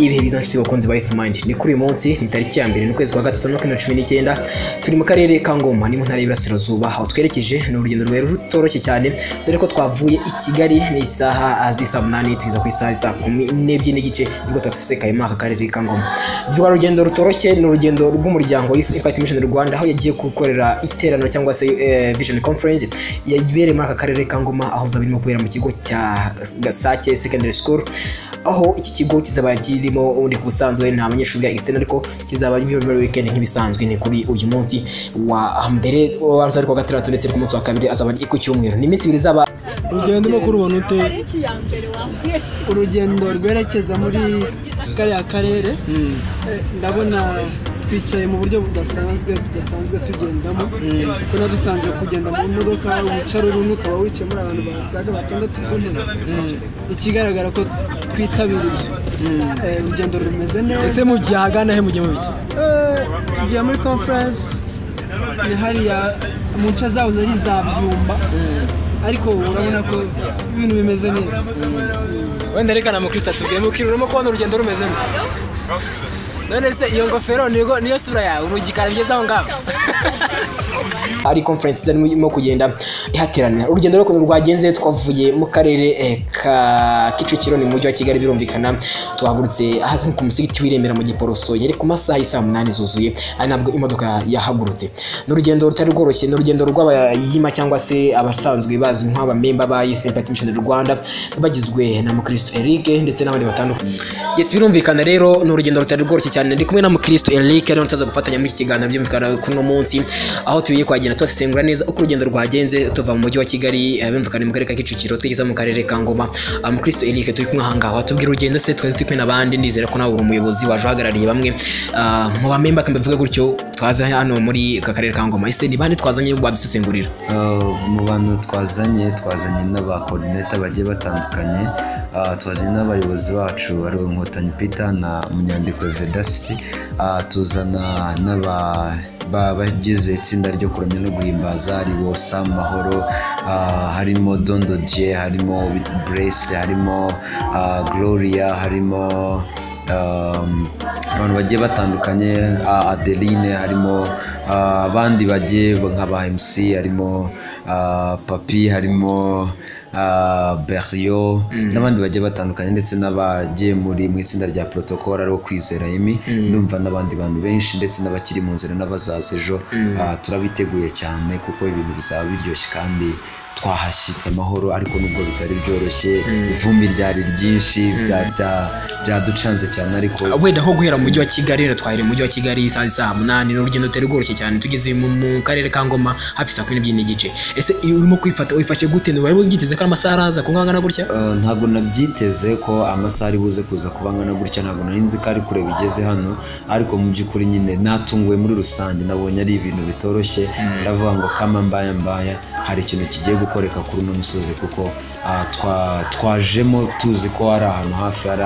ibihe biza nshuti bakunzi ba Health Mind. Ni kuri uyu munsi ni tariki ya 2 n'ukwezi kwa 3 2019 turi mu karere ka Ngoma ni mu ntara y'Iburasirazuba aho twerekeje ni urugendo rwera rutoroshye cyane dore ko twavuye i Kigali ni isaha azisa 8 tugiza ku isaha 12 n'igice nibwo twasesekaye mu aka karere ka Ngoma. Byo urugendo rutoroshye ni urugendo rw'umuryango Youth Impact Mission Rwanda aho yagiye gukorera iterano cyangwa se Vision Conference yabereye muri aka karere ka Ngoma aho zabirimo kubera mu kigo cya Gasake Secondary School aho iki kigo kizaba kirimo undi kubusanzwe nta banyeshuri ya external ariko kizaba muri weekend nk'ibisanzwe ni kuri uyu munsi wa mbere waza ariko gatandatu ndetse ku munsi wa kabiri azaba ari ku cyumweru ni iminsi ibiri zaba urugendo makuru ubona ute urugendo rwerekeza muri kariya karere ndabona twicaye mu buryo tudasanzwe tugendamo kuko nadusanzwe kugenda mu modoka wicara uruntu ukaba wicaye muri abantu basaga batandatu kuntera ikigaragara ko twitabiriye urugendo rumeze neza. ese mu gihe hagana he mu gihe mubiki tugiye muri conference ni hariya mu nce zaho zari zabyumba ariko urabona ko ibintu bimeze neza. wenda reka na mukristo tubwiye mukirurimo kubona urugendo rumeze neza none se iyo ngofero niyo sura yawe urugikara bigeze aho ngaho ari conference zarimo kugenda ihateranira urugendo rwo rwagenze twavuye mu karere ka Kicukiro ni mujyi wa Kigali birumvikana twahagurutse ahazwi ku musigiti w'Iremera mu Giporoso yari ku masaha y'isa 8 zuzuye ari nabwo imodoka yahagurutse n'urugendo rutari rworoshye n'urugendo rw'abayima cyangwa se abasanzwe bazwi nk'aba member ba Youth Impact Mission Rwanda bagizwe na Mukristo Eric ndetse n'abandi batandukanye. Yes birumvikana rero n'urugendo rutari rworoshye cyane ndi kumwe na Mukristo Eric rero tutaza gufatanya muri iki kiganiro byumvikana kuno munsi aho tugiye kwagenda twasesengura neza uko urugendo rwagenze tuva mu mujyi wa Kigali bimvikana mu karere ka Kicukiro tugeze mu karere ka Ngoma. Mukristo Eric turi kumwe ahangaho atubwira urugendo se twari turi kumwe n'abandi ndizera ko nawe uri umuyobozi waje uhagarariye bamwe mu bamemba kambivuga gutyo twaza hano muri aka karere ka Ngoma. Ese ni bande twazanye badusesengurira? Mu bantu twazanye n'aba coordinator bagiye batandukanye twazanye n'abayobozi bacu ari Nkotanyi Peter na Munyandiko Vedacity tuzana bagize itsinda ryo kuramya no guhimbaza ari Bosa Mahoro harimo Dondo J harimo Brace harimo Gloria harimo abantu bagiye batandukanye Adeline harimo abandi bagiye nk'aba MC harimo Papi harimo Berrio n'abandi bagiye batandukanye ndetse n'abagiye mu itsinda rya protocol ari Kwizera Emi ndumva n'abandi bantu benshi ndetse n'abakiri mu nzira n'abazaza ejo turabiteguye cyane kuko ibintu bizaba biryoshye kandi twahashyitse amahoro ariko nubwo bitari byoroshye ivumbi ryari ryinshi byaducanze cyane ariko wenda ho guhera mu mujyi wa Kigali rero twahire mu mujyi wa Kigali isaha 8 n'urugendo rutari rworoshye cyane tugeze mu karere ka Ngoma hafi saa 12 n'igice. Ese urimo kwifata wifashe gute wari wigiteze ko amasaha araza kungana gutya? Ntabwo nabyiteze ko amasaha ari buze kuza kubangana gutya ntabwo nari nzi ko ari kure bigeze hano ariko mu by'ukuri nyine natunguwe muri rusange nabonye ari ibintu bitoroshye ndavuga ngo kama mbaya hari ikintu kigiye gukoreka kuri uno musozi kuko twajemo tuzi ko ari ahantu hafi ari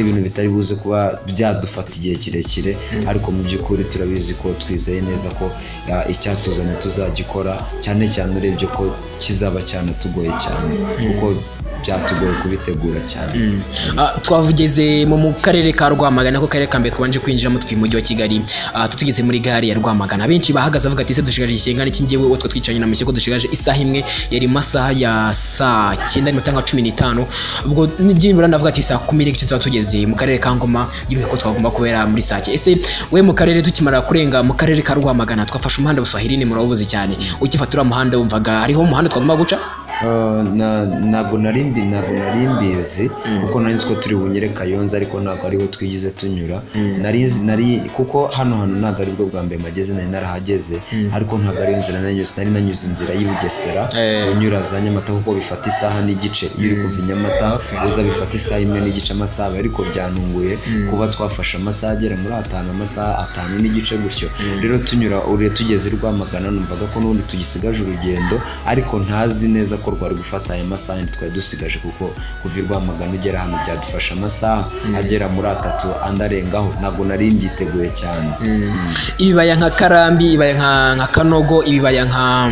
ibintu bitari buze kuba byadufata igihe kirekire ariko mu by'ukuri turabizi ko twizeye neza ko icyatuzanye tuzagikora cyane urebye ko kizaba cyane tugoye cyane kuko byatugoye kubitegura cyane. Twavugeze mu karere ka Rwamagana ko karere ka mbere twanje kwinjiramo tuvi mu mujyi wa Kigali tutugeze muri gare ya Rwamagana benshi bahagaze avuga ati se dushigaje ikingana iki ngiye utwo twicanye na museko dushigaje isaha imwe yari masaha ya saa 9:15 ubwo n'ibyimura ndavuga ati saa 10 n'igice tugeze mu karere ka Ngoma yibuke ko twagomba kubera muri sake. Ese we mu karere tukimara kurenga mu karere ka Rwamagana twafashe umuhanda buswahili ni murabuze cyane ukifatura umuhanda wumvaga hariho umuhanda twagomba guca ntabwo nari mbizi kuko nari nzi ko turi bunyere Kayonza ariko ntabwo ariho twigize tunyura nari kuko hano ntabwo ari bwo bwa mbere mageze nari narahageze ariko ntabwo ari inzira nari nanyuze inzira y'Ubugesera unyura za Nyamata kuko bifata isaha n'igice iyo uri kuva Nyamata uza bifata isaha 1 amasaha ariko byanunguye kuba twafasha amasaha agera muri 5 amasaha 5 n'igice gutyo rero tunyura tugeze Rwamagana numvaga ko n'ubundi tugisigaje urugendo ariko ntazi neza ko rwari gufata aya masaha twari dusigaje kuko kuva i Rwamagana ugera hano byadufasha amasaha agera muri 3 andarengaho ntabwo nari mbyiteguye cyane. Ibibaya nka Karambi, ibibaya nka Kanogo, ibibaya nka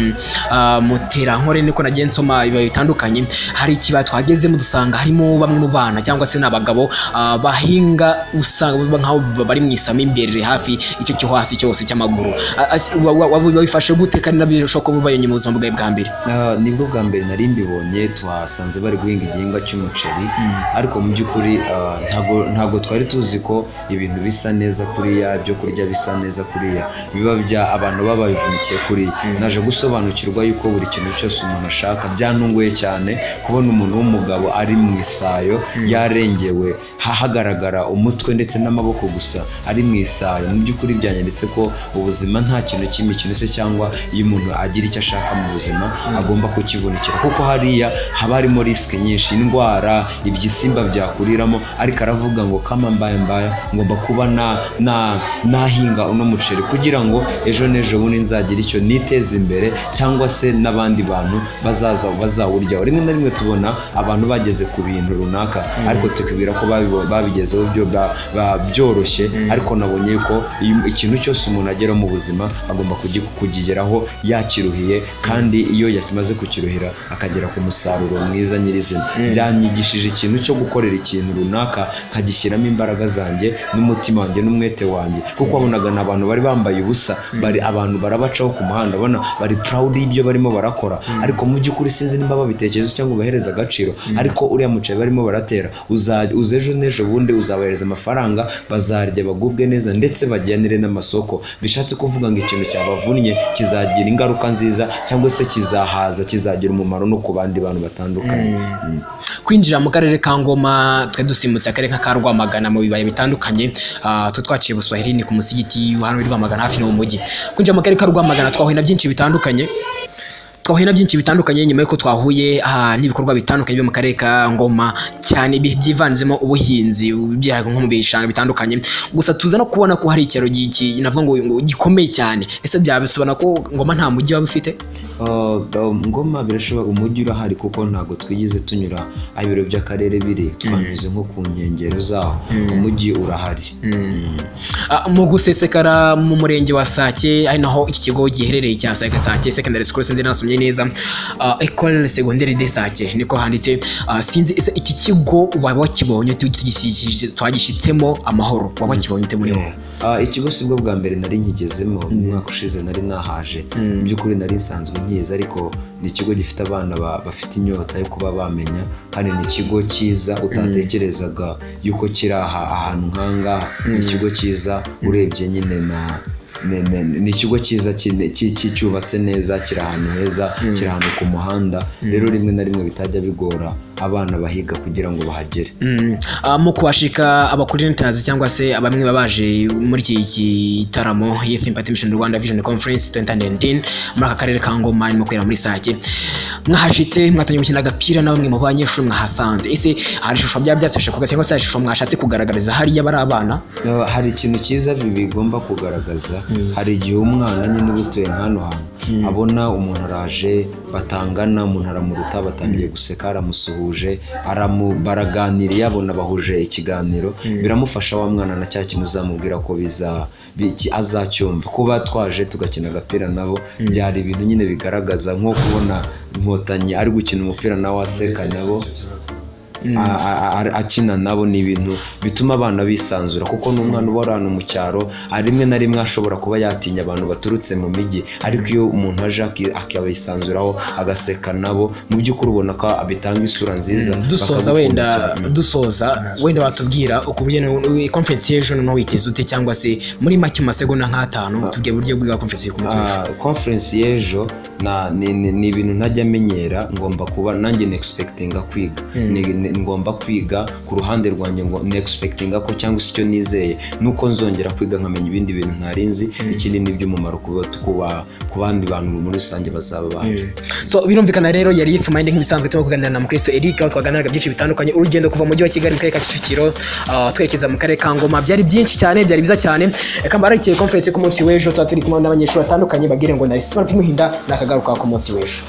Muterankore niko nagiye nsoma ibibaya bitandukanye, hari ikibaya twagezemo dusanga harimo bamwe mu bana cyangwa se n'abagabo bahinga usanga nkaho bari mu isama imbere hafi icyo cyo hasi cyose cy'amaguru. Wabifashe gute kandi nabyo shoko bubayonye mu buzima bwawe bwa mbere? Nibwo bwa mbere nari mbibonye twasanze bari guhinga igihingwa cy'umuceri, ariko mu by'ukuri ntago twari tuzi ko ibintu bisa neza kuriya, byo kurya bisa neza kuriya, biba bya abantu baba bivunikiye kuri. Naje gusobanukirwa yuko buri kintu cyose umuntu ashaka, byantunguye cyane kubona umuntu w'umugabo ari mu isayo yarengewe hagaragara umutwe ndetse n'amaboko gusa ari mu isayo. Mu by'ukuri byanyanditse ko ubuzima nta kintu cy'imikino se cyangwa iyo umuntu agira icyo ashaka mu buzima agomba kukivunikira, kuko hariya haba harimo risike nyinshi, indwara, ibyisimba byakuriramo. Ariko aravuga ngo kama mbaya ngomba kuba nahinga uno muceri kugira ngo ejo n'ejo bundi nzagira icyo niteza imbere cyangwa se n'abandi bantu bazawuryaho. Rimwe na rimwe tubona abantu bageze ku bintu runaka ariko tukibwira ko babigezeho byoroshye, ariko nabonye ko ikintu cyose umuntu agera mu buzima agomba kugigeraho yakiruhiye, kandi iyo yamaze kukiruhira akagera ku musaruro mwiza nyirizina. Byanyigishije ikintu cyo gukorera ikintu runaka nkagishyiramo imbaraga zanjye n'umutima wanjye n'umwete wanjye, kuko wabonaga n'abantu bari bambaye ubusa, abantu barabacaho ku muhanda bona bari proud y'ibyo barimo barakora, ariko mu by'ukuri sinzi nimba babitekerezo cyangwa bahereza agaciro. Ariko uriya muceri barimo baratera uzejo n'ejo bundi uzabahereza amafaranga, bazarya bagubwe neza ndetse bajyanire n'amasoko. Bishatse kuvuga ngo ikintu cyabavunnye kizagira ingaruka nziza cyangwa se kizagira umumaro no ku bandi bantu batandukanye. Kwinjira mu karere ka Ngoma twe dusimbutse akarere ka Rwamagana mu bibaya bitandukanye, twaciye Buswahili ni ku musigiti hano i Rwamagana hafi no mu mujyi. Kwinjira mu karere ka Rwamagana twahuye na byinshi bitandukanye nyuma yuko twahuye n'ibikorwa bitandukanye byo mu karere ka Ngoma, cyane byivanzemo ubuhinzi byaraga nko mu bishanga bitandukanye. Gusa tuza no kubona ko hari ikiro navuga ngo gikomeye cyane. Ese byabisobana ko Ngoma nta mujyi waba ufite? Ngoma birashoboka umujyi urahari, kuko ntago twigize tunyura ibiro by'akarere biri, twanyuze nko ku nkengero zaho. Umujyi urahari. Mu gusesekara mu murenge wa Sake ari naho iki kigo giherereye cya Sake Secondary School, sinzi nasomye neza École Secondaire de Sake niko handitse. Sinzi ese iki kigo waba wakibonye twagishyitsemo amahoro, waba wakibonye ute muri ho? Ikigo sibwo bwa mbere nari nkigezemo, umwaka ushize nari nahaje. Mu by'ukuri nari nsanzwe nkiza, ariko ni ikigo gifite abana bafite inyota yo kuba bamenya, kandi ni ikigo cyiza utatekerezaga yuko kiri ahantu nk'ahangaha. Ni ikigo cyiza urebye nyine ni ikigo cyiza cyubatse neza, kiri ahantu heza, kiri ahantu ku muhanda. Rero rimwe na rimwe bitajya bigora abana bahiga kugira ngo bahagere. Mu kubashika abacoordinators cyangwa se abamwe babaje muri iki gitaramo Youth Participation Rwanda Vision Conference 2019 muri aka karere ka Ngoma mu kwera muri Sake, mwahashitse mwatanye gukina agapira na bamwe mu banyeshuri mwahasanze. Ese hari ishusho byabyasashe kuga cyangwa se ishusho mwashatse kugaragariza hariya bari abana? Hari ikintu cyiza bigomba kugaragaza. Hari igihe umwana nyine ubutuye hano hantu abona umuntu araje batangana, umuntu aramuruta, batangiye guseka, aramusuhuje, baraganiriye, abona bahuje ikiganiro, biramufasha wa mwana na cya kintu uzamubwira ko azacyumva. Kuba twaje tugakina agapira nabo byari ibintu nyine bigaragaza, nko kubona Inkotanyi ari gukina umupira nawe aseka nabo akina nabo, ni ibintu bituma abana bisanzura, kuko n'umwana uba ahantu mu cyaro rimwe na rimwe ashobora kuba yatinya abantu baturutse mu mijyi, ariko iyo umuntu aje akabisanzuraho agaseka nabo, mu by'ukuri ubona ko bitanga isura nziza. Dusoza wenda watubwira ukubye conference y'ejo no witeze ute, cyangwa se muri make masegonda nk'atanu tubwiye buryo bwa conference y'ejo? Conference y'ejo ni ibintu ntajya amenyera, ngomba kuba nanjye expectinga kwiga, ngomba kwiga ku ruhande rwanjye, ngo expectinga ko cyangwa se icyo nizeye nuko nzongera kwiga nkamenya ibindi bintu ntarinzi. Ikindi ni by'umumaro ku bandi bantu muri rusange bazaba baje. So birumvikana rero yari Youth Mind nk'ibisanzwe turimo kuganira na Mukristo Eric, aho twaganiraga byinshi bitandukanye. Urugendo kuva mu mujyi wa Kigali mu karere ka Kicukiro twerekeza mu karere ka Ngoma byari byinshi cyane, byari biza cyane. Kamba ari conference ku munsi w'ejo turi kumwe n'abanyeshuri batandukanye, bagire ngo nari Simon Muhinda nakagaruka ku munsi w'ejo.